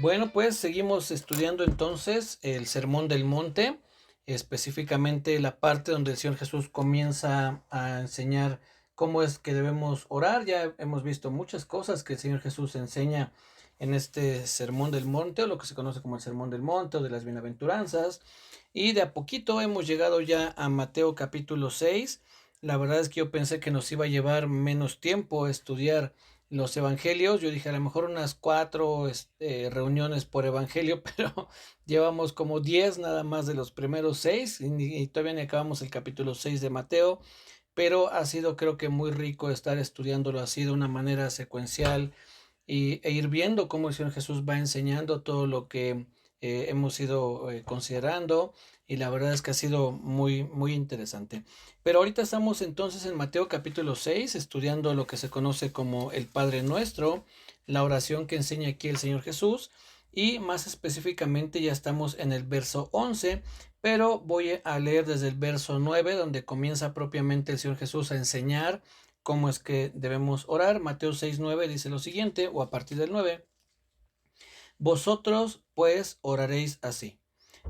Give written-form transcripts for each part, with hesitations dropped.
Bueno, pues seguimos estudiando entonces el Sermón del Monte, específicamente la parte donde el Señor Jesús comienza a enseñar cómo es que debemos orar. Ya hemos visto muchas cosas que el Señor Jesús enseña en este Sermón del Monte, o lo que se conoce como el Sermón del Monte o de las Bienaventuranzas. Y de a poquito hemos llegado ya a Mateo capítulo 6. La verdad es que yo pensé que nos iba a llevar menos tiempo estudiar los evangelios. Yo dije a lo mejor unas cuatro reuniones por evangelio, pero llevamos como 10 nada más de los primeros seis y todavía ni acabamos el capítulo 6 de Mateo, pero ha sido creo que muy rico estar estudiándolo así de una manera secuencial e ir viendo cómo el Señor Jesús va enseñando todo lo que hemos ido considerando, y la verdad es que ha sido muy, muy interesante. Pero ahorita estamos entonces en Mateo capítulo 6 estudiando lo que se conoce como el Padre Nuestro, la oración que enseña aquí el Señor Jesús, y más específicamente ya estamos en el verso 11, pero voy a leer desde el verso 9 donde comienza propiamente el Señor Jesús a enseñar cómo es que debemos orar. Mateo 6:9 dice lo siguiente, o a partir del 9: Vosotros pues oraréis así: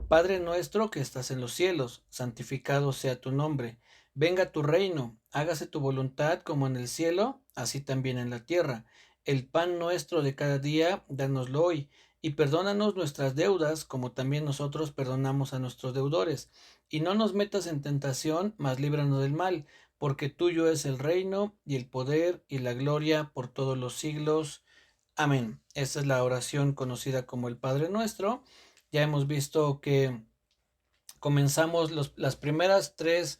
Padre nuestro que estás en los cielos, santificado sea tu nombre. Venga tu reino, hágase tu voluntad como en el cielo, así también en la tierra. El pan nuestro de cada día, dánoslo hoy, y perdónanos nuestras deudas, como también nosotros perdonamos a nuestros deudores. Y no nos metas en tentación, mas líbranos del mal, porque tuyo es el reino, y el poder, y la gloria por todos los siglos. Amén. Esta es la oración conocida como el Padre Nuestro. Ya hemos visto que comenzamos las primeras tres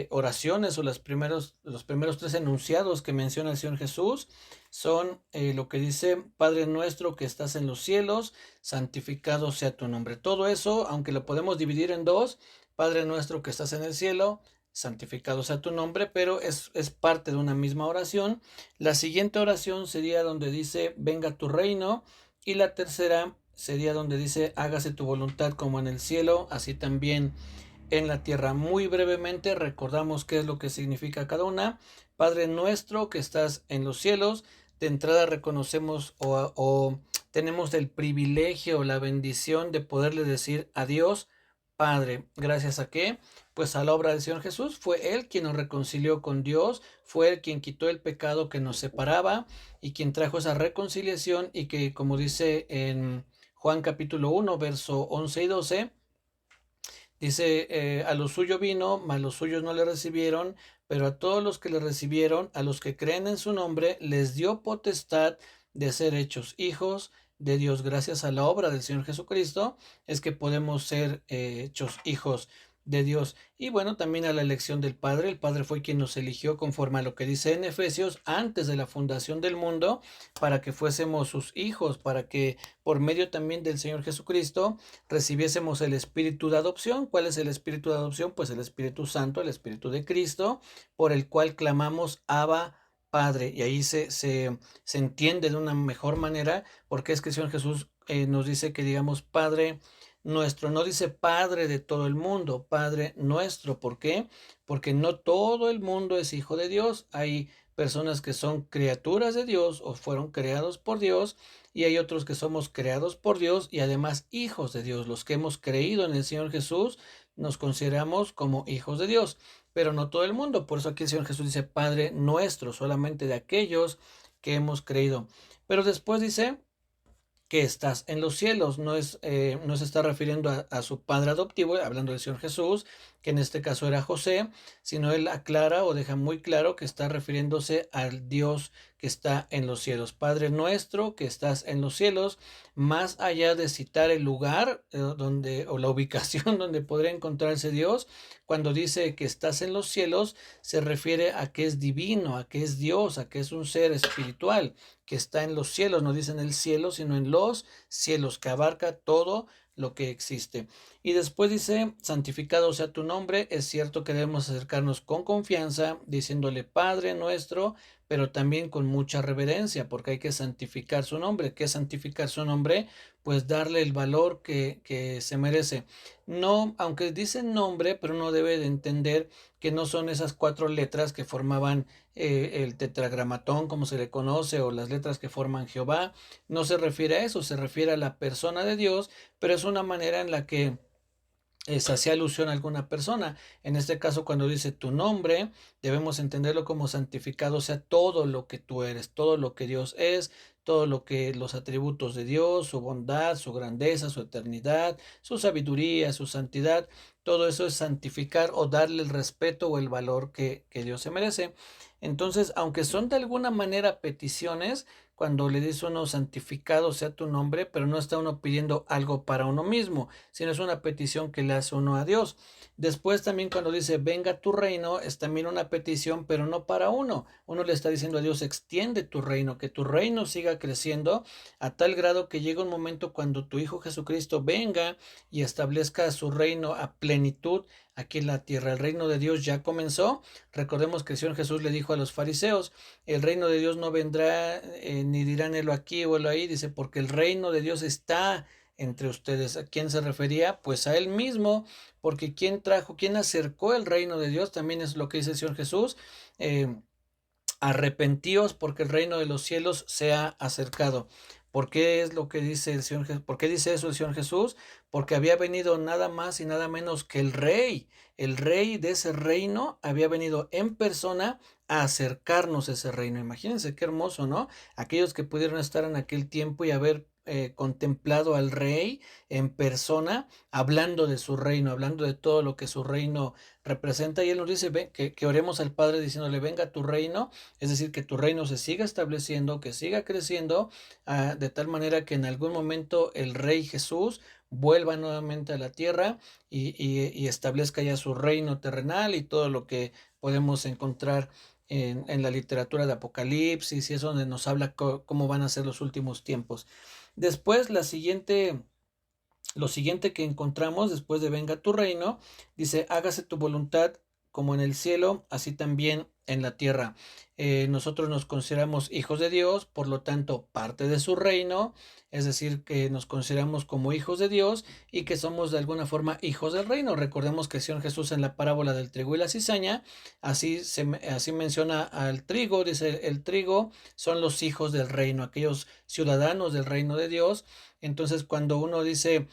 oraciones, o los primeros tres enunciados que menciona el Señor Jesús son lo que dice: Padre nuestro que estás en los cielos, santificado sea tu nombre. Todo eso, aunque lo podemos dividir en dos: Padre nuestro que estás en el cielo, santificado sea tu nombre, pero es parte de una misma oración. La siguiente oración sería donde dice: venga tu reino, y la tercera sería donde dice: hágase tu voluntad como en el cielo, así también en la tierra. Muy brevemente recordamos qué es lo que significa cada una. Padre nuestro que estás en los cielos, de entrada reconocemos o tenemos el privilegio, la bendición de poderle decir a Dios Padre. ¿Gracias a qué? Pues a la obra del Señor Jesús. Fue Él quien nos reconcilió con Dios, fue Él quien quitó el pecado que nos separaba y quien trajo esa reconciliación, y que, como dice en Juan capítulo 1, verso 11 y 12, dice: a lo suyo vino, mas los suyos no le recibieron, pero a todos los que le recibieron, a los que creen en su nombre, les dio potestad de ser hechos hijos de Dios. Gracias a la obra del Señor Jesucristo es que podemos ser hechos hijos de Dios. Y bueno, también a la elección del Padre. El Padre fue quien nos eligió, conforme a lo que dice en Efesios, antes de la fundación del mundo, para que fuésemos sus hijos, para que por medio también del Señor Jesucristo recibiésemos el espíritu de adopción. ¿Cuál es el espíritu de adopción? Pues el Espíritu Santo, el Espíritu de Cristo, por el cual clamamos Abba Padre. Y ahí se entiende de una mejor manera porque es que el Señor Jesús nos dice que digamos Padre nuestro. No dice Padre de todo el mundo, Padre nuestro. ¿Por qué? Porque no todo el mundo es hijo de Dios. Hay personas que son criaturas de Dios o fueron creados por Dios, y hay otros que somos creados por Dios y además hijos de Dios. Los que hemos creído en el Señor Jesús nos consideramos como hijos de Dios, pero no todo el mundo. Por eso aquí el Señor Jesús dice Padre nuestro, solamente de aquellos que hemos creído. Pero después dice que estás en los cielos. No se está refiriendo a su padre adoptivo, hablando del Señor Jesús, que en este caso era José, sino él aclara o deja muy claro que está refiriéndose al Dios que está en los cielos. Padre nuestro que estás en los cielos, más allá de citar el lugar donde, o la ubicación donde podría encontrarse Dios, cuando dice que estás en los cielos, se refiere a que es divino, a que es Dios, a que es un ser espiritual que está en los cielos. No dice en el cielo, sino en los cielos, que abarca todo lo que existe. Y después dice: santificado sea tu nombre. Es cierto que debemos acercarnos con confianza, diciéndole Padre nuestro, pero también con mucha reverencia, porque hay que santificar su nombre. ¿Qué es santificar su nombre? Pues darle el valor que se merece. No, aunque dice nombre, pero uno debe de entender que no son esas cuatro letras que formaban el tetragramatón, como se le conoce, o las letras que forman Jehová, no se refiere a eso, se refiere a la persona de Dios, pero es una manera en la que se hacía alusión a alguna persona. En este caso, cuando dice tu nombre, debemos entenderlo como santificado sea todo lo que tú eres, todo lo que Dios es, todo lo que los atributos de Dios, su bondad, su grandeza, su eternidad, su sabiduría, su santidad, todo eso es santificar o darle el respeto o el valor que Dios se merece. Entonces, aunque son de alguna manera peticiones, cuando le dice uno santificado sea tu nombre, pero no está uno pidiendo algo para uno mismo, sino es una petición que le hace uno a Dios. Después también cuando dice venga tu reino, es también una petición, pero no para uno. Uno le está diciendo a Dios, extiende tu reino, que tu reino siga creciendo a tal grado que llegue un momento cuando tu Hijo Jesucristo venga y establezca su reino a plenitud aquí en la tierra. El reino de Dios ya comenzó. Recordemos que el Señor Jesús le dijo a los fariseos, el reino de Dios no vendrá, ni dirán helo aquí o helo ahí, dice, porque el reino de Dios está entre ustedes. ¿A quién se refería? Pues a él mismo, porque quién acercó el reino de Dios, también es lo que dice el Señor Jesús. eh, Arrepentíos porque el reino de los cielos se ha acercado. ¿Por qué es lo que dice el Señor Jesús? ¿Por qué dice eso el Señor Jesús? Porque había venido nada más y nada menos que el rey de ese reino había venido en persona a acercarnos a ese reino. Imagínense qué hermoso, ¿no? Aquellos que pudieron estar en aquel tiempo y haber contemplado al rey en persona, hablando de su reino, hablando de todo lo que su reino representa. Y él nos dice que oremos al Padre diciéndole, venga tu reino, es decir, que tu reino se siga estableciendo, que siga creciendo, de tal manera que en algún momento el Rey Jesús vuelva nuevamente a la tierra y establezca ya su reino terrenal y todo lo que podemos encontrar en la literatura de Apocalipsis, y es donde nos habla cómo van a ser los últimos tiempos. Después, lo siguiente que encontramos después de venga tu reino, dice, hágase tu voluntad como en el cielo, así también en la tierra. Nosotros nos consideramos hijos de Dios, por lo tanto, parte de su reino, es decir, que nos consideramos como hijos de Dios y que somos de alguna forma hijos del reino. Recordemos que el Señor Jesús en la parábola del trigo y la cizaña, así menciona al trigo, dice, el trigo son los hijos del reino, aquellos ciudadanos del reino de Dios. Entonces, cuando uno dice,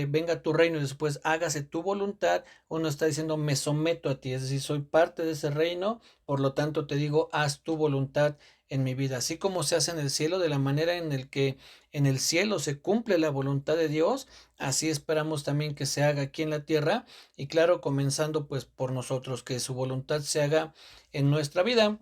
venga tu reino y después hágase tu voluntad, uno está diciendo, me someto a ti, es decir, soy parte de ese reino, por lo tanto te digo, haz tu voluntad en mi vida, así como se hace en el cielo, de la manera en el que en el cielo se cumple la voluntad de Dios, así esperamos también que se haga aquí en la tierra, y claro, comenzando pues por nosotros, que su voluntad se haga en nuestra vida.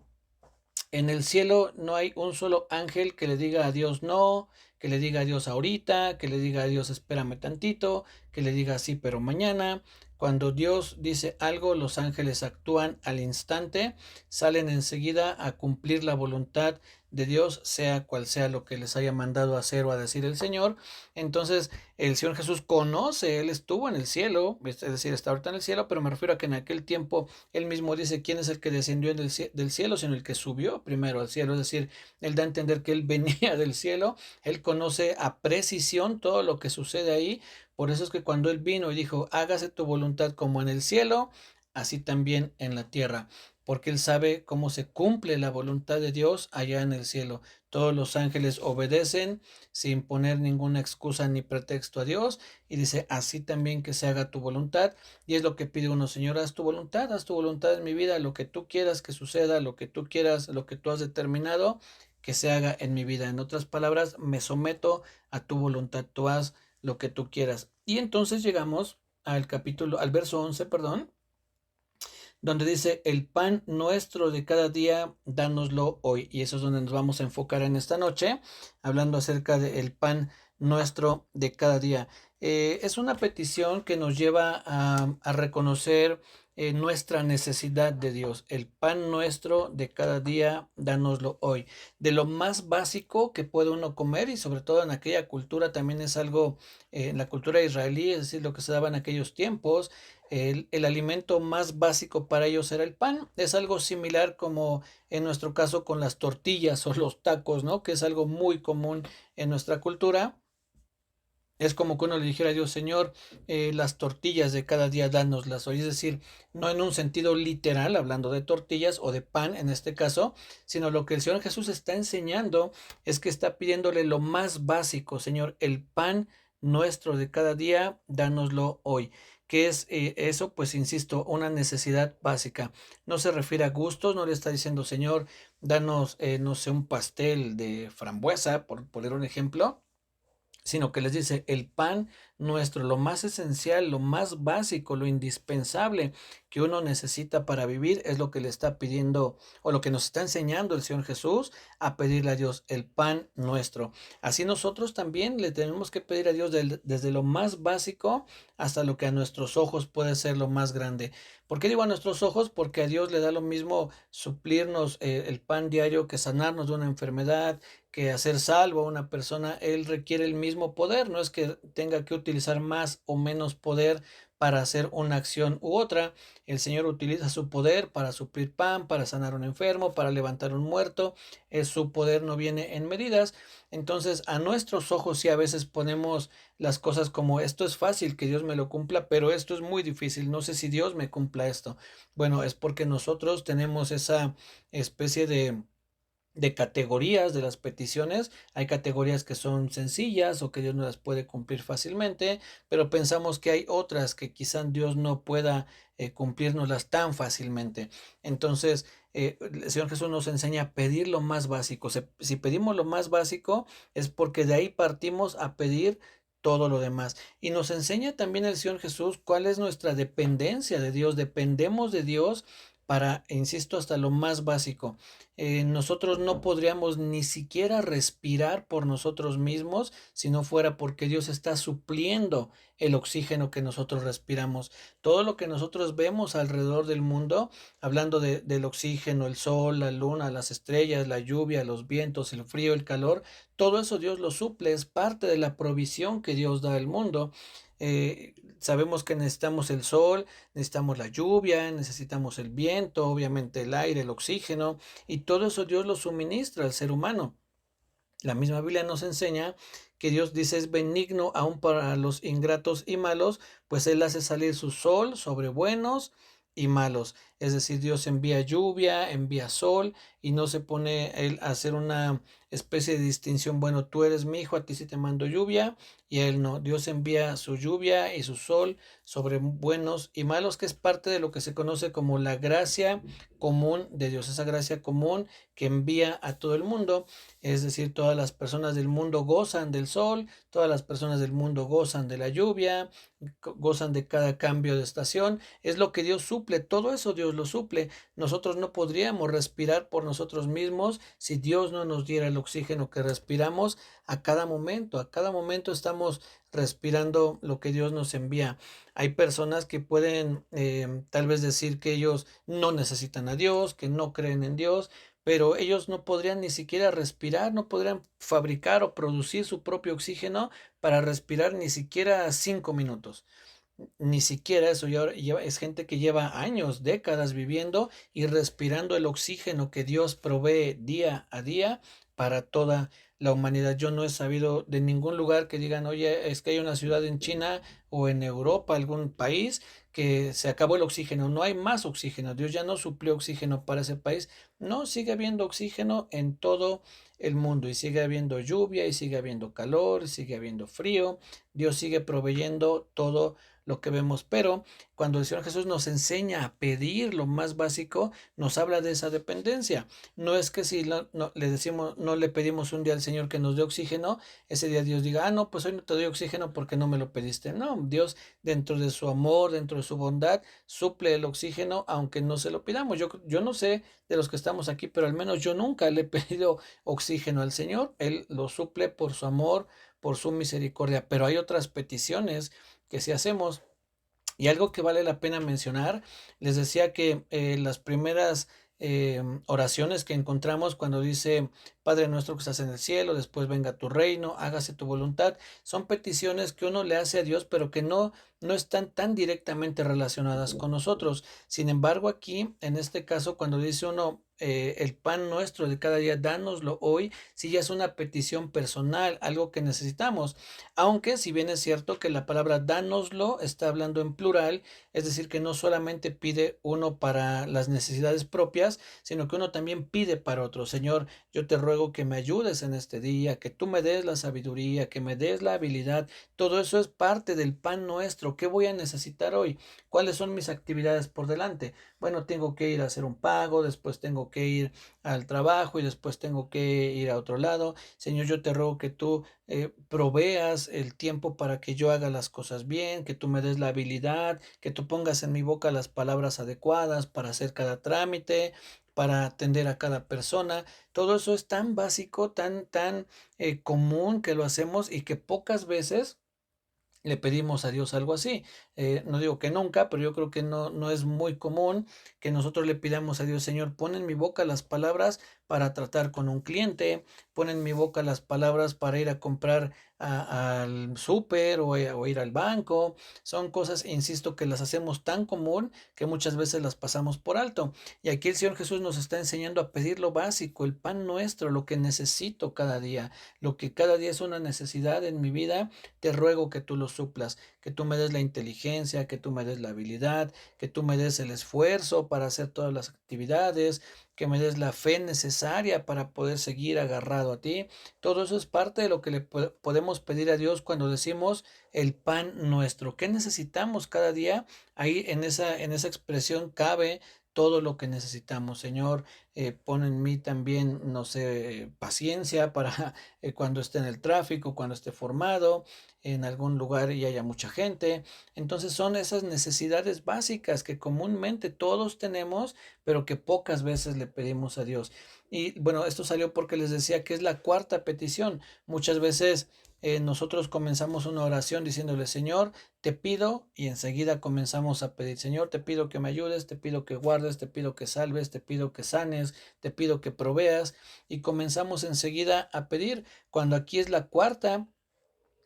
En el cielo no hay un solo ángel que le diga a Dios no, que le diga a Dios ahorita, que le diga a Dios espérame tantito, que le diga sí pero mañana. Cuando Dios dice algo, los ángeles actúan al instante, salen enseguida a cumplir la voluntad de Dios, sea cual sea lo que les haya mandado a hacer o a decir el Señor. Entonces, el Señor Jesús conoce, Él estuvo en el cielo, es decir, está ahorita en el cielo, pero me refiero a que en aquel tiempo Él mismo dice quién es el que descendió del cielo, sino el que subió primero al cielo, es decir, Él da a entender que Él venía del cielo, Él conoce a precisión todo lo que sucede ahí. Por eso es que cuando Él vino y dijo, hágase tu voluntad como en el cielo, así también en la tierra, porque Él sabe cómo se cumple la voluntad de Dios allá en el cielo. Todos los ángeles obedecen sin poner ninguna excusa ni pretexto a Dios, y dice, así también que se haga tu voluntad. Y es lo que pide uno, Señor, haz tu voluntad en mi vida, lo que tú quieras que suceda, lo que tú quieras, lo que tú has determinado, que se haga en mi vida. En otras palabras, me someto a tu voluntad, tú haz lo que tú quieras. Y entonces llegamos al verso 11, perdón, donde dice, el pan nuestro de cada día, dánoslo hoy. Y eso es donde nos vamos a enfocar en esta noche, hablando acerca del pan nuestro de cada día. Es una petición que nos lleva a reconocer nuestra necesidad de Dios. El pan nuestro de cada día, dánoslo hoy. De lo más básico que puede uno comer, y sobre todo en aquella cultura también es algo, en la cultura israelí, es decir, lo que se daba en aquellos tiempos, el alimento más básico para ellos era el pan. Es algo similar como en nuestro caso con las tortillas o los tacos, ¿no? Que es algo muy común en nuestra cultura. Es como que uno le dijera a Dios, Señor, las tortillas de cada día, dánoslas hoy. Es decir, no en un sentido literal, hablando de tortillas o de pan en este caso, sino lo que el Señor Jesús está enseñando es que está pidiéndole lo más básico, Señor, el pan nuestro de cada día, dánoslo hoy. ¿Qué es eso? Pues insisto, una necesidad básica. No se refiere a gustos, no le está diciendo, Señor, danos, no sé, un pastel de frambuesa, por poner un ejemplo, sino que les dice el pan nuestro, lo más esencial, lo más básico, lo indispensable que uno necesita para vivir es lo que le está pidiendo o lo que nos está enseñando el Señor Jesús a pedirle a Dios, el pan nuestro. Así nosotros también le tenemos que pedir a Dios desde lo más básico hasta lo que a nuestros ojos puede ser lo más grande. ¿Por qué digo a nuestros ojos? Porque a Dios le da lo mismo suplirnos el pan diario que sanarnos de una enfermedad, que hacer salvo a una persona. Él requiere el mismo poder, no es que tenga que utilizar más o menos poder para hacer una acción u otra. El Señor utiliza su poder para suplir pan, para sanar a un enfermo, para levantar a un muerto. Su poder no viene en medidas. Entonces, a nuestros ojos sí a veces ponemos las cosas como esto es fácil que Dios me lo cumpla, pero esto es muy difícil. No sé si Dios me cumpla esto. Bueno, es porque nosotros tenemos esa especie de categorías de las peticiones. Hay categorías que son sencillas o que Dios no las puede cumplir fácilmente, pero pensamos que hay otras que quizás Dios no pueda cumplirnoslas tan fácilmente. Entonces, el Señor Jesús nos enseña a pedir lo más básico. Si pedimos lo más básico, es porque de ahí partimos a pedir todo lo demás. Y nos enseña también el Señor Jesús cuál es nuestra dependencia de Dios. Dependemos de Dios para, insisto, hasta lo más básico. Nosotros no podríamos ni siquiera respirar por nosotros mismos si no fuera porque Dios está supliendo el oxígeno que nosotros respiramos. Todo lo que nosotros vemos alrededor del mundo, hablando del oxígeno, el sol, la luna, las estrellas, la lluvia, los vientos, el frío, el calor, todo eso Dios lo suple, es parte de la provisión que Dios da al mundo. Sabemos que necesitamos el sol, necesitamos la lluvia, necesitamos el viento, obviamente el aire, el oxígeno, y todo eso Dios lo suministra al ser humano. La misma Biblia nos enseña que Dios dice es benigno aún para los ingratos y malos, pues Él hace salir su sol sobre buenos y malos. Es decir, Dios envía lluvia, envía sol y no se pone Él a hacer una especie de distinción. Bueno, tú eres mi hijo, a ti sí te mando lluvia y a Él no. Dios envía su lluvia y su sol sobre buenos y malos, que es parte de lo que se conoce como la gracia común de Dios, esa gracia común que envía a todo el mundo. Es decir, todas las personas del mundo gozan del sol, todas las personas del mundo gozan de la lluvia, gozan de cada cambio de estación. Es lo que Dios suple, todo eso Dios lo suple. Nosotros no podríamos respirar por nosotros mismos si Dios no nos diera el oxígeno que respiramos a cada momento. A cada momento estamos respirando lo que Dios nos envía. Hay personas que pueden tal vez decir que ellos no necesitan a Dios, que no creen en Dios, pero ellos no podrían ni siquiera respirar, no podrían fabricar o producir su propio oxígeno para respirar ni siquiera 5 minutos. Ni siquiera eso, y ahora es gente que lleva años, décadas viviendo y respirando el oxígeno que Dios provee día a día para toda la humanidad. Yo no he sabido de ningún lugar que digan, oye, es que hay una ciudad en China o en Europa, algún país, que se acabó el oxígeno, no hay más oxígeno, Dios ya no suplió oxígeno para ese país. No, sigue habiendo oxígeno en todo el mundo y sigue habiendo lluvia y sigue habiendo calor, sigue habiendo frío. Dios sigue proveyendo todo lo que vemos, pero cuando el Señor Jesús nos enseña a pedir lo más básico, nos habla de esa dependencia. No es que si no, le decimos, no le pedimos un día al Señor que nos dé oxígeno, ese día Dios diga, ah, no, pues hoy no te doy oxígeno porque no me lo pediste. No, Dios dentro de su amor, dentro de su bondad, suple el oxígeno aunque no se lo pidamos. Yo no sé de los que estamos aquí, pero al menos yo nunca le he pedido oxígeno al Señor. Él lo suple por su amor, por su misericordia, pero hay otras peticiones que si hacemos. Y algo que vale la pena mencionar, les decía que las primeras oraciones que encontramos cuando dice Padre nuestro que estás en el cielo, después venga tu reino, hágase tu voluntad, son peticiones que uno le hace a Dios, pero que no están tan directamente relacionadas con nosotros. Sin embargo, aquí, en este caso, cuando dice uno el pan nuestro de cada día, dánoslo hoy, si ya es una petición personal, algo que necesitamos. Aunque si bien es cierto que la palabra dánoslo está hablando en plural, es decir, que no solamente pide uno para las necesidades propias, sino que uno también pide para otro. Señor, yo te ruego que me ayudes en este día, que tú me des la sabiduría, que me des la habilidad. Todo eso es parte del pan nuestro. ¿Qué voy a necesitar hoy? ¿Cuáles son mis actividades por delante? Bueno, tengo que ir a hacer un pago, después tengo que ir al trabajo y después tengo que ir a otro lado. Señor, yo te ruego que tú proveas el tiempo para que yo haga las cosas bien, que tú me des la habilidad, que tú pongas en mi boca las palabras adecuadas para hacer cada trámite, para atender a cada persona. Todo eso es tan básico, tan común que lo hacemos y que pocas veces le pedimos a Dios algo así. No digo que nunca, pero yo creo que no es muy común que nosotros le pidamos a Dios, Señor, pon en mi boca las palabras para tratar con un cliente, pon en mi boca las palabras para ir a comprar al súper o ir al banco. Son cosas, insisto, que las hacemos tan común que muchas veces las pasamos por alto. Y aquí el Señor Jesús nos está enseñando a pedir lo básico, el pan nuestro, lo que necesito cada día, lo que cada día es una necesidad en mi vida. Te ruego que tú lo suplas, que tú me des la inteligencia, que tú me des la habilidad, que tú me des el esfuerzo para hacer todas las actividades, que me des la fe necesaria para poder seguir agarrado a ti. Todo eso es parte de lo que le podemos pedir a Dios cuando decimos el pan nuestro. ¿Qué necesitamos cada día? Ahí en esa expresión cabe todo lo que necesitamos. Señor, pon en mí también, no sé, paciencia para cuando esté en el tráfico, cuando esté formado en algún lugar y haya mucha gente. Entonces son esas necesidades básicas que comúnmente todos tenemos, pero que pocas veces le pedimos a Dios. Y bueno, esto salió porque les decía que es la cuarta petición. Muchas veces nosotros comenzamos una oración diciéndole, Señor, te pido, y enseguida comenzamos a pedir, Señor, te pido que me ayudes, te pido que guardes, te pido que salves, te pido que sanes, te pido que proveas, y comenzamos enseguida a pedir, cuando aquí es la cuarta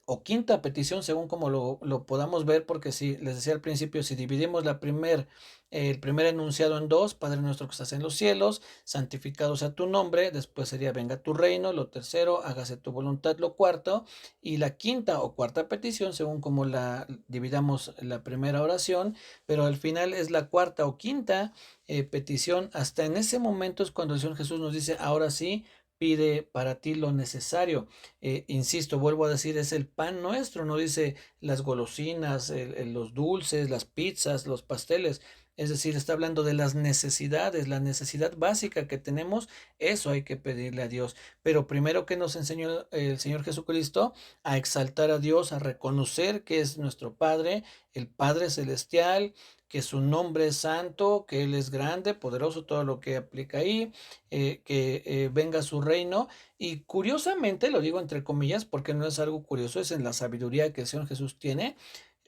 o quinta petición, según como lo podamos ver, porque si les decía al principio, si dividimos el primer enunciado en dos, Padre nuestro que estás en los cielos, santificado sea tu nombre, después sería venga tu reino, lo tercero, hágase tu voluntad, lo cuarto, y la quinta o cuarta petición, según como la dividamos la primera oración, pero al final es la cuarta o quinta petición. Hasta en ese momento es cuando el Señor Jesús nos dice, ahora sí, pide para ti lo necesario. Insisto, vuelvo a decir, es el pan nuestro, no dice las golosinas, los dulces, las pizzas, los pasteles. Es decir, está hablando de las necesidades, la necesidad básica que tenemos, eso hay que pedirle a Dios. Pero primero que nos enseñó el Señor Jesucristo a exaltar a Dios, a reconocer que es nuestro Padre, el Padre Celestial, que su nombre es santo, que Él es grande, poderoso, todo lo que aplica ahí, que venga su reino. Y curiosamente, lo digo entre comillas, porque no es algo curioso, es en la sabiduría que el Señor Jesús tiene.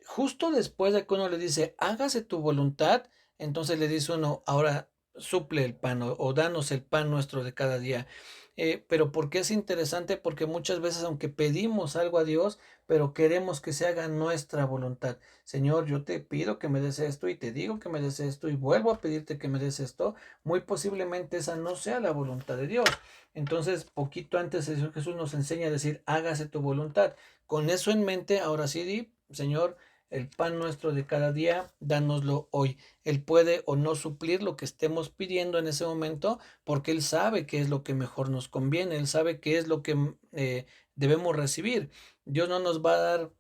Justo después de que uno le dice, hágase tu voluntad, entonces le dice uno, ahora suple el pan o danos el pan nuestro de cada día. Pero ¿por qué es interesante? Porque muchas veces, aunque pedimos algo a Dios, pero queremos que se haga nuestra voluntad. Señor, yo te pido que me des esto y te digo que me des esto y vuelvo a pedirte que me des esto. Muy posiblemente esa no sea la voluntad de Dios. Entonces, poquito antes el Señor Jesús nos enseña a decir, hágase tu voluntad. Con eso en mente, ahora sí di, Señor, el pan nuestro de cada día, dánoslo hoy. Él puede o no suplir lo que estemos pidiendo en ese momento, porque Él sabe qué es lo que mejor nos conviene, Él sabe qué es lo que debemos recibir. Dios no nos va a dar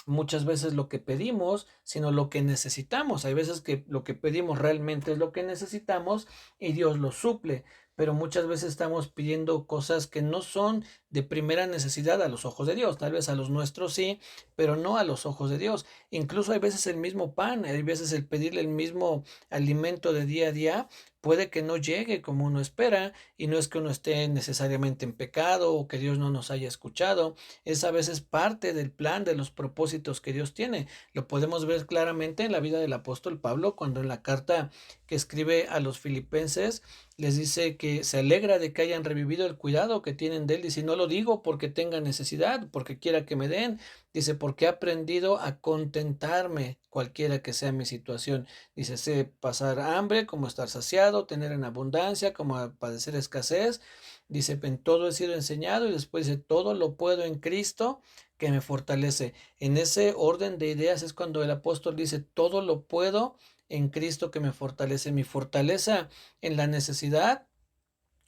muchas veces lo que pedimos, sino lo que necesitamos. Hay veces que lo que pedimos realmente es lo que necesitamos y Dios lo suple, pero muchas veces estamos pidiendo cosas que no son de primera necesidad a los ojos de Dios. Tal vez a los nuestros sí, pero no a los ojos de Dios. Incluso hay veces el mismo pan, hay veces el pedirle el mismo alimento de día a día puede que no llegue como uno espera, y no es que uno esté necesariamente en pecado o que Dios no nos haya escuchado. Es a veces parte del plan, de los propósitos que Dios tiene. Lo podemos ver claramente en la vida del apóstol Pablo, cuando en la carta que escribe a los filipenses les dice que se alegra de que hayan revivido el cuidado que tienen de él, y si no lo lo digo porque tenga necesidad, porque quiera que me den. Dice, porque he aprendido a contentarme cualquiera que sea mi situación. Dice, sé pasar hambre como estar saciado, tener en abundancia como padecer escasez. Dice, en todo he sido enseñado y después dice, todo lo puedo en Cristo que me fortalece. En ese orden de ideas es cuando el apóstol dice, todo lo puedo en Cristo que me fortalece. Mi fortaleza en la necesidad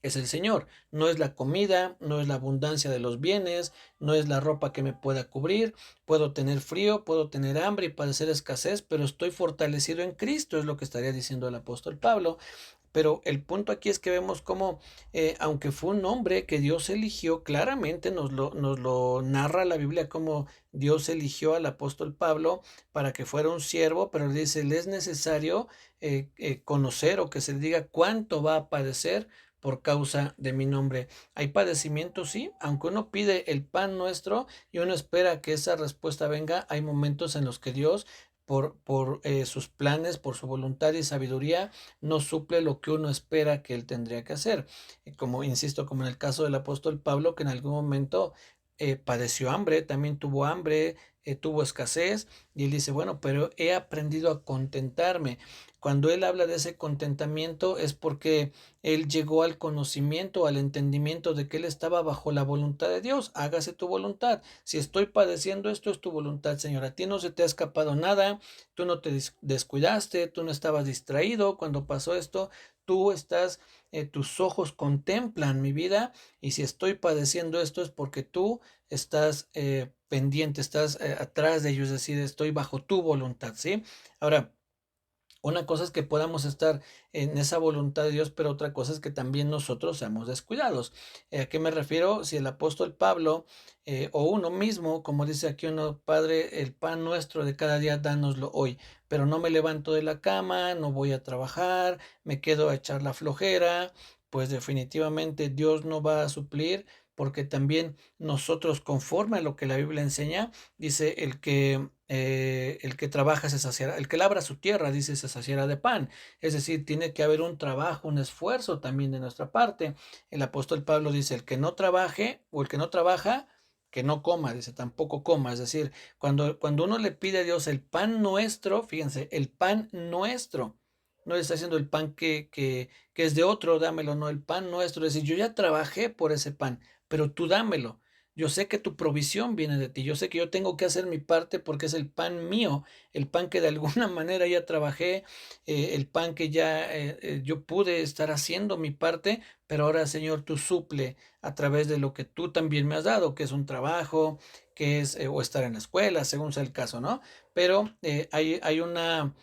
es el Señor. No es la comida, no es la abundancia de los bienes, no es la ropa que me pueda cubrir. Puedo tener frío, puedo tener hambre y padecer escasez, pero estoy fortalecido en Cristo, es lo que estaría diciendo el apóstol Pablo. Pero el punto aquí es que vemos cómo, aunque fue un hombre que Dios eligió, claramente nos lo narra la Biblia como Dios eligió al apóstol Pablo para que fuera un siervo, pero dice, le es necesario conocer o que se le diga cuánto va a padecer por causa de mi nombre. Hay padecimientos, sí, aunque uno pide el pan nuestro y uno espera que esa respuesta venga, hay momentos en los que Dios, por sus planes, por su voluntad y sabiduría, no suple lo que uno espera que él tendría que hacer. Como insisto, como en el caso del apóstol Pablo, que en algún momento padeció hambre, también tuvo hambre, tuvo escasez, y él dice, bueno, pero he aprendido a contentarme. Cuando él habla de ese contentamiento es porque él llegó al conocimiento, al entendimiento de que él estaba bajo la voluntad de Dios. Hágase tu voluntad. Si estoy padeciendo esto, es tu voluntad, Señor. A ti no se te ha escapado nada, tú no te descuidaste, tú no estabas distraído cuando pasó esto, tú estás, tus ojos contemplan mi vida, y si estoy padeciendo esto es porque tú estás pendiente, estás atrás de ellos, es decir, estoy bajo tu voluntad, ¿sí? Ahora, una cosa es que podamos estar en esa voluntad de Dios, pero otra cosa es que también nosotros seamos descuidados. ¿A qué me refiero? Si el apóstol Pablo o uno mismo, como dice aquí uno, Padre, el pan nuestro de cada día, dánoslo hoy, pero no me levanto de la cama, no voy a trabajar, me quedo a echar la flojera, pues definitivamente Dios no va a suplir, porque también nosotros, conforme a lo que la Biblia enseña, dice el que trabaja se saciará, el que labra su tierra, dice, se saciará de pan. Es decir, tiene que haber un trabajo, un esfuerzo también de nuestra parte. El apóstol Pablo dice, el que no trabaje o el que no trabaja, que no coma, dice, tampoco coma. Es decir, cuando uno le pide a Dios el pan nuestro, fíjense, el pan nuestro, no le está haciendo el pan que es de otro, dámelo, no, el pan nuestro. Es decir, yo ya trabajé por ese pan, pero tú dámelo. Yo sé que tu provisión viene de ti. Yo sé que yo tengo que hacer mi parte porque es el pan mío, el pan que de alguna manera ya trabajé, el pan que ya yo pude estar haciendo mi parte, pero ahora, Señor, tú suple a través de lo que tú también me has dado, que es un trabajo, que es o estar en la escuela, según sea el caso, ¿no? Pero hay una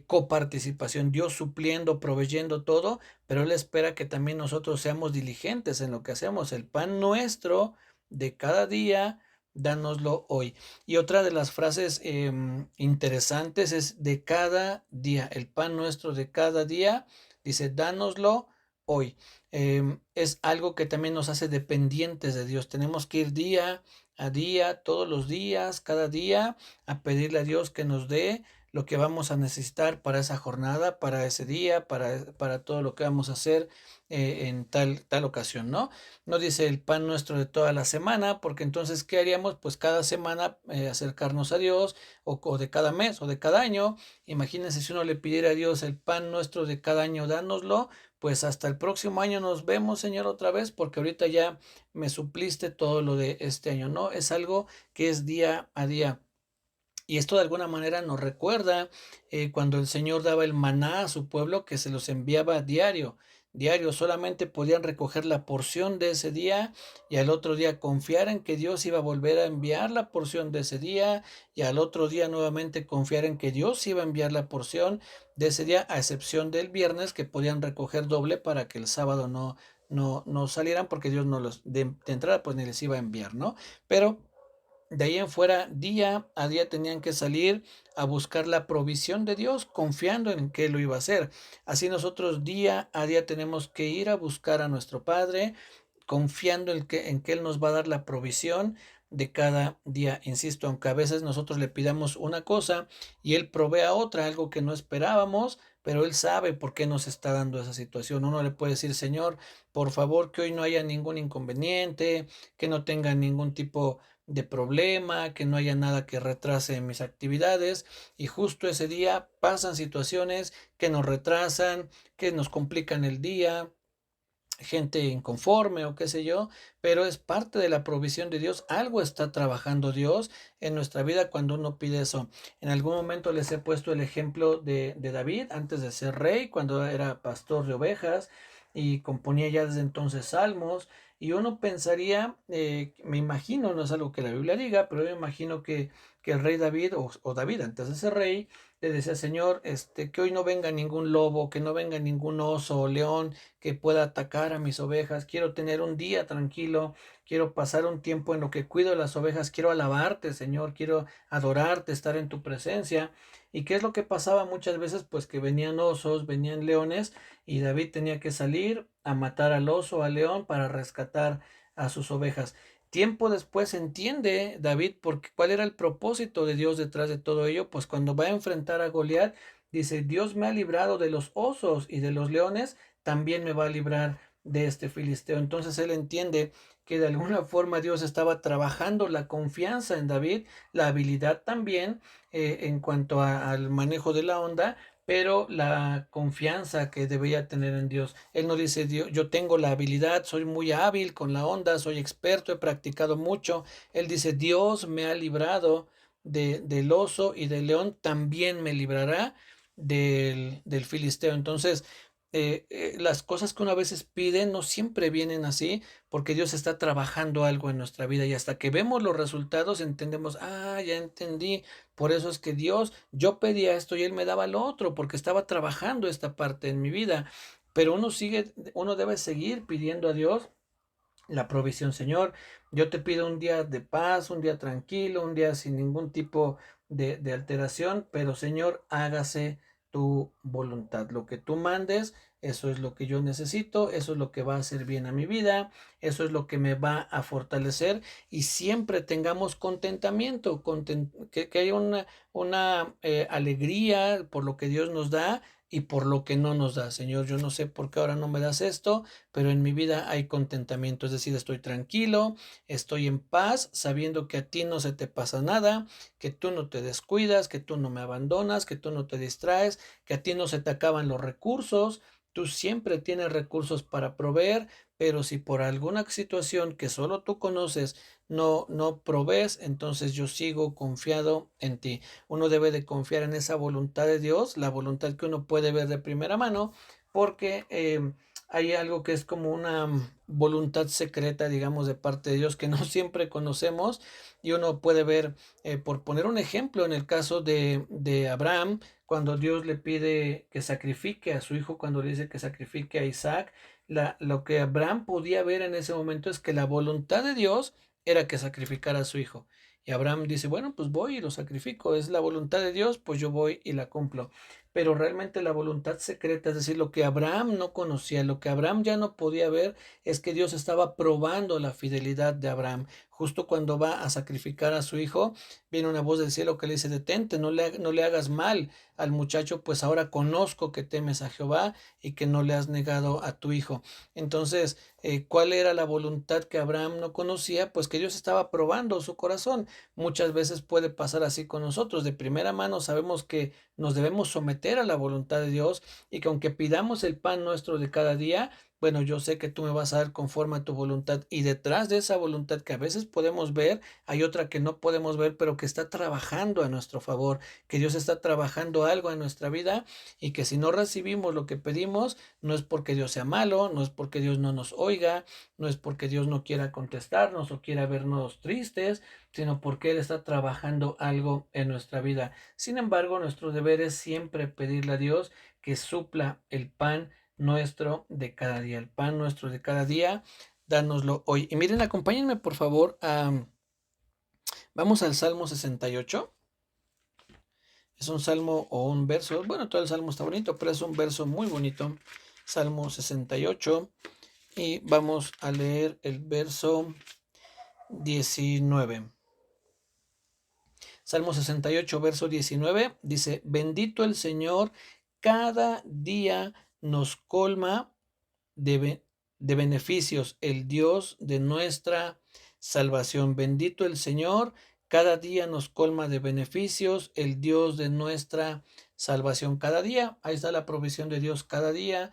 coparticipación, Dios supliendo, proveyendo todo, pero Él espera que también nosotros seamos diligentes en lo que hacemos. El pan nuestro de cada día, dánoslo hoy. Y otra de las frases interesantes es de cada día, el pan nuestro de cada día, dice, dánoslo hoy. Es algo que también nos hace dependientes de Dios. Tenemos que ir día a día, todos los días, cada día, a pedirle a Dios que nos dé lo que vamos a necesitar para esa jornada, para ese día, para todo lo que vamos a hacer en tal ocasión, ¿no? No dice el pan nuestro de toda la semana, porque entonces, ¿qué haríamos? Pues cada semana acercarnos a Dios, o de cada mes, o de cada año. Imagínense si uno le pidiera a Dios el pan nuestro de cada año, dánoslo, pues hasta el próximo año nos vemos, Señor, otra vez, porque ahorita ya me supliste todo lo de este año, ¿no? Es algo que es día a día. Y esto de alguna manera nos recuerda cuando el Señor daba el maná a su pueblo, que se los enviaba diario. Diario, solamente podían recoger la porción de ese día y al otro día confiar en que Dios iba a volver a enviar la porción de ese día, y al otro día nuevamente confiar en que Dios iba a enviar la porción de ese día, a excepción del viernes, que podían recoger doble para que el sábado no salieran, porque Dios no los de entrada pues ni les iba a enviar, ¿no? Pero de ahí en fuera, día a día tenían que salir a buscar la provisión de Dios, confiando en que lo iba a hacer. Así nosotros día a día tenemos que ir a buscar a nuestro Padre, confiando en que Él nos va a dar la provisión de cada día. Insisto, aunque a veces nosotros le pidamos una cosa y Él provea otra, algo que no esperábamos, pero Él sabe por qué nos está dando esa situación. Uno le puede decir, Señor, por favor, que hoy no haya ningún inconveniente, que no tenga ningún tipo de problema, que no haya nada que retrase mis actividades, y justo ese día pasan situaciones que nos retrasan, que nos complican el día, gente inconforme o qué sé yo, pero es parte de la provisión de Dios. Algo está trabajando Dios en nuestra vida cuando uno pide eso. En algún momento les he puesto el ejemplo de David antes de ser rey, cuando era pastor de ovejas y componía ya desde entonces salmos. Y uno pensaría, me imagino, no es algo que la Biblia diga, pero yo me imagino que el rey David o David antes de ser rey le decía, Señor, que hoy no venga ningún lobo, que no venga ningún oso o león que pueda atacar a mis ovejas. Quiero tener un día tranquilo, quiero pasar un tiempo en lo que cuido de las ovejas, quiero alabarte, Señor, quiero adorarte, estar en tu presencia. ¿Y qué es lo que pasaba muchas veces? Pues que venían osos, venían leones y David tenía que salir a matar al oso, al león para rescatar a sus ovejas. Tiempo después entiende David cuál era el propósito de Dios detrás de todo ello, pues cuando va a enfrentar a Goliat, dice, Dios me ha librado de los osos y de los leones, también me va a librar de este filisteo. Entonces él entiende que de alguna forma Dios estaba trabajando la confianza en David, la habilidad también en cuanto al manejo de la onda, pero la confianza que debía tener en Dios. Él no dice, Dios, yo tengo la habilidad, soy muy hábil con la onda, soy experto, he practicado mucho. Él dice, Dios me ha librado del oso y del león, también me librará del filisteo. Entonces, las cosas que uno a veces pide no siempre vienen así, porque Dios está trabajando algo en nuestra vida y hasta que vemos los resultados entendemos, ya entendí, por eso es que Dios, yo pedía esto y Él me daba lo otro, porque estaba trabajando esta parte en mi vida. Pero uno debe seguir pidiendo a Dios la provisión. Señor, yo te pido un día de paz, un día tranquilo, un día sin ningún tipo de alteración, pero Señor, hágase tu voluntad. Lo que tú mandes, eso es lo que yo necesito, eso es lo que va a hacer bien a mi vida, eso es lo que me va a fortalecer y siempre tengamos contentamiento, que haya una alegría por lo que Dios nos da y por lo que no nos da. Señor, yo no sé por qué ahora no me das esto, pero en mi vida hay contentamiento, es decir, estoy tranquilo, estoy en paz, sabiendo que a ti no se te pasa nada, que tú no te descuidas, que tú no me abandonas, que tú no te distraes, que a ti no se te acaban los recursos. Tú siempre tienes recursos para proveer, pero si por alguna situación que solo tú conoces no provees, entonces yo sigo confiado en ti. Uno debe de confiar en esa voluntad de Dios, la voluntad que uno puede ver de primera mano, porque hay algo que es como una voluntad secreta, digamos, de parte de Dios que no siempre conocemos y uno puede ver, por poner un ejemplo, en el caso de Abraham, cuando Dios le pide que sacrifique a su hijo, cuando le dice que sacrifique a Isaac, lo que Abraham podía ver en ese momento es que la voluntad de Dios era que sacrificara a su hijo. Y Abraham dice, bueno, pues voy y lo sacrifico, es la voluntad de Dios, pues yo voy y la cumplo. Pero realmente la voluntad secreta, es decir, lo que Abraham no conocía, lo que Abraham ya no podía ver, es que Dios estaba probando la fidelidad de Abraham. Justo cuando va a sacrificar a su hijo, viene una voz del cielo que le dice, detente, no le hagas mal al muchacho, pues ahora conozco que temes a Jehová y que no le has negado a tu hijo. Entonces, ¿cuál era la voluntad que Abraham no conocía? Pues que Dios estaba probando su corazón. Muchas veces puede pasar así con nosotros. De primera mano sabemos que nos debemos someter a la voluntad de Dios y que aunque pidamos el pan nuestro de cada día, bueno, yo sé que tú me vas a dar conforme a tu voluntad y detrás de esa voluntad que a veces podemos ver, hay otra que no podemos ver, pero que está trabajando a nuestro favor, que Dios está trabajando algo en nuestra vida y que si no recibimos lo que pedimos, no es porque Dios sea malo, no es porque Dios no nos oiga, no es porque Dios no quiera contestarnos o quiera vernos tristes, sino porque Él está trabajando algo en nuestra vida. Sin embargo, nuestro deber es siempre pedirle a Dios que supla el pan nuestro de cada día, el pan nuestro de cada día, dánoslo hoy. Y miren, acompáñenme por favor vamos al Salmo 68. Es un salmo o un verso, bueno, todo el salmo está bonito, pero es un verso muy bonito. Salmo 68 y vamos a leer el verso 19. Salmo 68, verso 19 dice, bendito el Señor, cada día nos colma de beneficios, el Dios de nuestra salvación. Bendito el Señor, cada día nos colma de beneficios, el Dios de nuestra salvación. Cada día, ahí está la provisión de Dios cada día,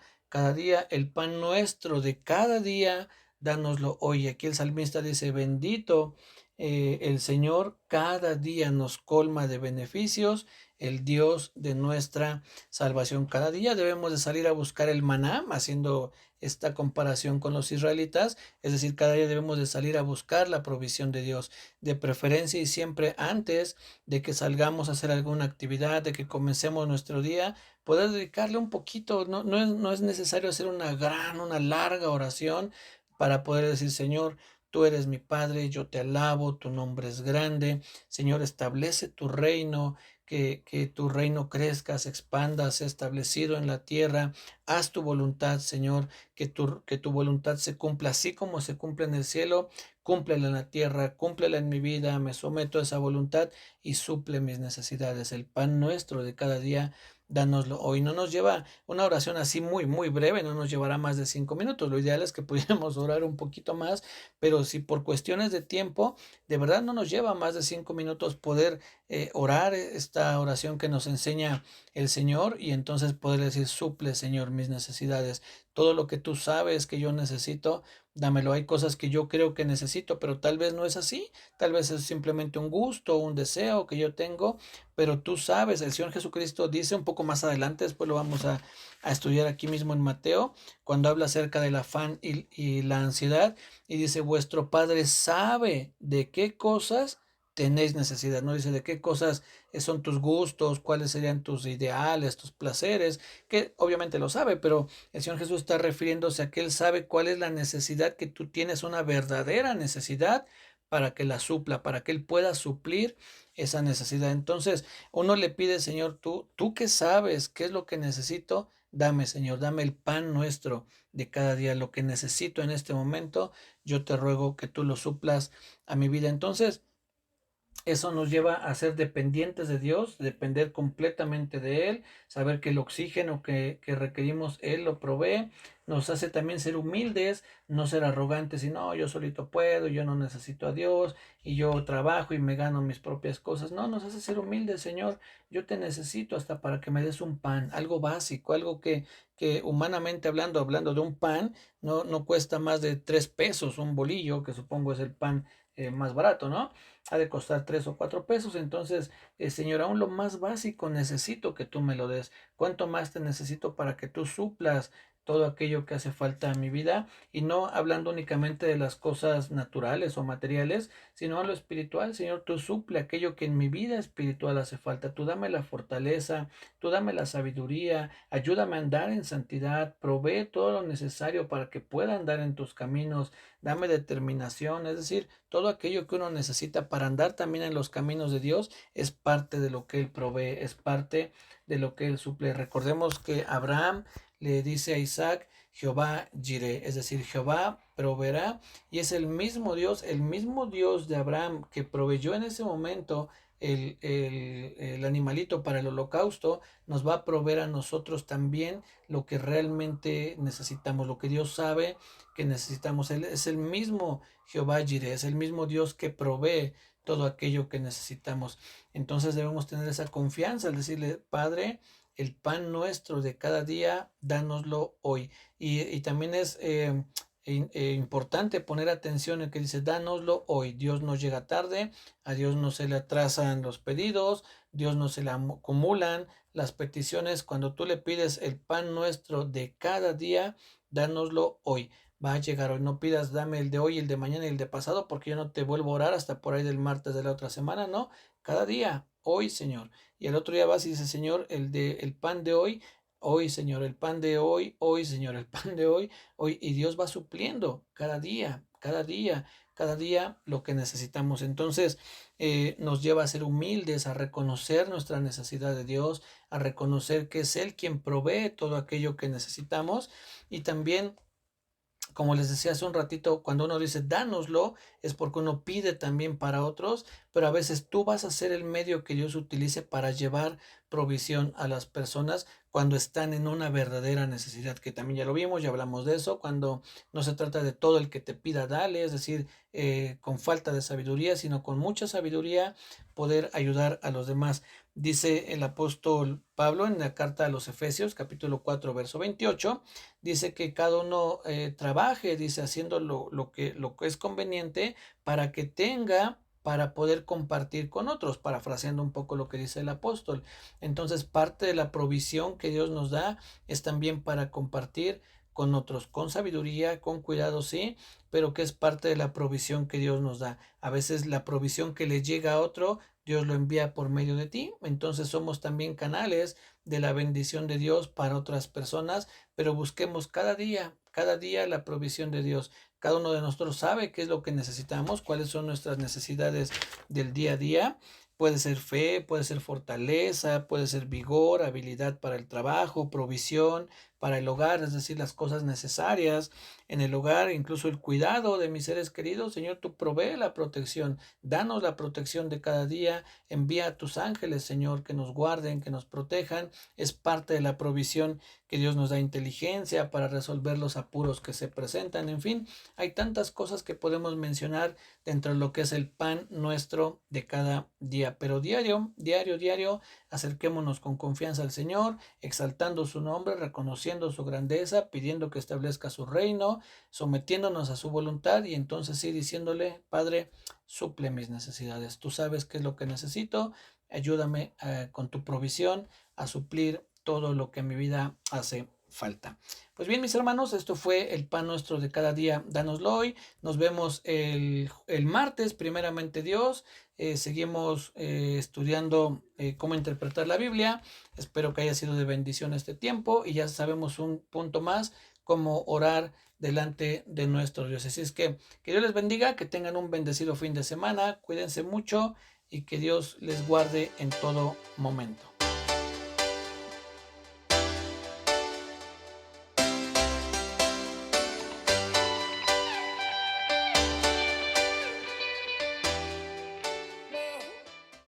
el pan nuestro de cada día, dánoslo hoy. Aquí el salmista dice, bendito el Señor, cada día nos colma de beneficios, el Dios de nuestra salvación. Cada día debemos de salir a buscar el maná, haciendo esta comparación con los israelitas, es decir, cada día debemos de salir a buscar la provisión de Dios, de preferencia y siempre antes de que salgamos a hacer alguna actividad, de que comencemos nuestro día, poder dedicarle un poquito, no es necesario hacer una larga oración para poder decir, Señor, tú eres mi Padre, yo te alabo, tu nombre es grande, Señor, establece tu reino, que tu reino crezca, se expanda, sea establecido en la tierra. Haz tu voluntad, Señor, que tu voluntad se cumpla así como se cumple en el cielo, cúmplela en la tierra, cúmplela en mi vida, me someto a esa voluntad y suple mis necesidades. El pan nuestro de cada día, dánoslo hoy. No nos lleva una oración así muy, muy breve, no nos llevará más de 5 minutos. Lo ideal es que pudiéramos orar un poquito más, pero si por cuestiones de tiempo, de verdad no nos lleva más de 5 minutos poder orar esta oración que nos enseña el Señor y entonces poder decir, suple, Señor, mis necesidades. Todo lo que tú sabes que yo necesito, dámelo. Hay cosas que yo creo que necesito, pero tal vez no es así. Tal vez es simplemente un gusto, un deseo que yo tengo, pero tú sabes, el Señor Jesucristo dice un poco más adelante, después lo vamos a estudiar aquí mismo en Mateo, cuando habla acerca del afán y la ansiedad, y dice, vuestro Padre sabe de qué cosas tenéis necesidad, no dice de qué cosas son tus gustos, cuáles serían tus ideales, tus placeres, que obviamente lo sabe, pero el Señor Jesús está refiriéndose a que Él sabe cuál es la necesidad que tú tienes, una verdadera necesidad para que la supla, para que Él pueda suplir esa necesidad. Entonces, uno le pide, Señor, tú que sabes qué es lo que necesito, dame, Señor, dame el pan nuestro de cada día, lo que necesito en este momento, yo te ruego que tú lo suplas a mi vida. Entonces, eso nos lleva a ser dependientes de Dios, depender completamente de Él, saber que el oxígeno que requerimos Él lo provee, nos hace también ser humildes, no ser arrogantes y no, yo solito puedo, yo no necesito a Dios y yo trabajo y me gano mis propias cosas. No, nos hace ser humildes, Señor, yo te necesito hasta para que me des un pan, algo básico, algo que humanamente hablando de un pan, no cuesta más de 3 pesos, un bolillo, que supongo es el pan más barato, ¿no? Ha de costar 3 o 4 pesos. Entonces, Señor, aún lo más básico necesito que tú me lo des. ¿Cuánto más te necesito para que tú suplas todo aquello que hace falta a mi vida? Y no hablando únicamente de las cosas naturales o materiales, sino a lo espiritual. Señor, tú suple aquello que en mi vida espiritual hace falta. Tú dame la fortaleza, tú dame la sabiduría, ayúdame a andar en santidad, provee todo lo necesario para que pueda andar en tus caminos, dame determinación, es decir, todo aquello que uno necesita para andar también en los caminos de Dios es parte de lo que Él provee, es parte de lo que Él suple. Recordemos que Abraham le dice a Isaac, Jehová Jireh, es decir, Jehová proveerá, y es el mismo Dios de Abraham que proveyó en ese momento el animalito para el holocausto, nos va a proveer a nosotros también lo que realmente necesitamos, lo que Dios sabe que necesitamos. Él es el mismo Jehová Jireh, es el mismo Dios que provee todo aquello que necesitamos. Entonces debemos tener esa confianza al decirle, Padre, el pan nuestro de cada día, dánoslo hoy. Y también es importante poner atención en que dice, dánoslo hoy. Dios no llega tarde, a Dios no se le atrasan los pedidos, Dios no se le acumulan las peticiones. Cuando tú le pides el pan nuestro de cada día, dánoslo hoy. Va a llegar hoy. No pidas, dame el de hoy, el de mañana y el de pasado, porque yo no te vuelvo a orar hasta por ahí del martes de la otra semana. No, cada día, hoy, Señor. Y el otro día vas y dices, Señor, el pan de hoy, Señor, el pan de hoy, Señor, el pan de hoy. Y Dios va supliendo cada día lo que necesitamos. Entonces, nos lleva a ser humildes, a reconocer nuestra necesidad de Dios, a reconocer que es Él quien provee todo aquello que necesitamos y también Como les decía hace un ratito, cuando uno dice dánoslo, es porque uno pide también para otros, pero a veces tú vas a ser el medio que Dios utilice para llevar provisión a las personas cuando están en una verdadera necesidad, que también ya lo vimos, ya hablamos de eso, cuando no se trata de todo el que te pida, dale, es decir, con falta de sabiduría, sino con mucha sabiduría poder ayudar a los demás. Dice el apóstol Pablo en la carta a los Efesios, capítulo 4, verso 28, dice que cada uno trabaje, dice, haciendo lo que es conveniente para que tenga para poder compartir con otros, parafraseando un poco lo que dice el apóstol. Entonces, parte de la provisión que Dios nos da es también para compartir con otros, con sabiduría, con cuidado, sí, pero que es parte de la provisión que Dios nos da. A veces la provisión que le llega a otro, Dios lo envía por medio de ti. Entonces somos también canales de la bendición de Dios para otras personas, pero busquemos cada día la provisión de Dios. Cada uno de nosotros sabe qué es lo que necesitamos, cuáles son nuestras necesidades del día a día. Puede ser fe, puede ser fortaleza, puede ser vigor, habilidad para el trabajo, provisión para el hogar, es decir, las cosas necesarias en el hogar, incluso el cuidado de mis seres queridos. Señor, tú provee la protección, danos la protección de cada día, envía a tus ángeles, Señor, que nos guarden, que nos protejan. Es parte de la provisión que Dios nos da inteligencia para resolver los apuros que se presentan. En fin, hay tantas cosas que podemos mencionar dentro de lo que es el pan nuestro de cada día. Pero diario, acerquémonos con confianza al Señor, exaltando su nombre, reconociendo su grandeza, pidiendo que establezca su reino, sometiéndonos a su voluntad y entonces sí diciéndole, Padre, suple mis necesidades. Tú sabes qué es lo que necesito. Ayúdame con tu provisión a suplir todo lo que en mi vida hace falta. Pues bien, mis hermanos, esto fue el pan nuestro de cada día. Dánoslo hoy. Nos vemos el martes, primeramente Dios. Seguimos estudiando cómo interpretar la Biblia. Espero que haya sido de bendición este tiempo y ya sabemos un punto más, cómo orar delante de nuestro Dios. Así es que Dios les bendiga, que tengan un bendecido fin de semana, cuídense mucho y que Dios les guarde en todo momento.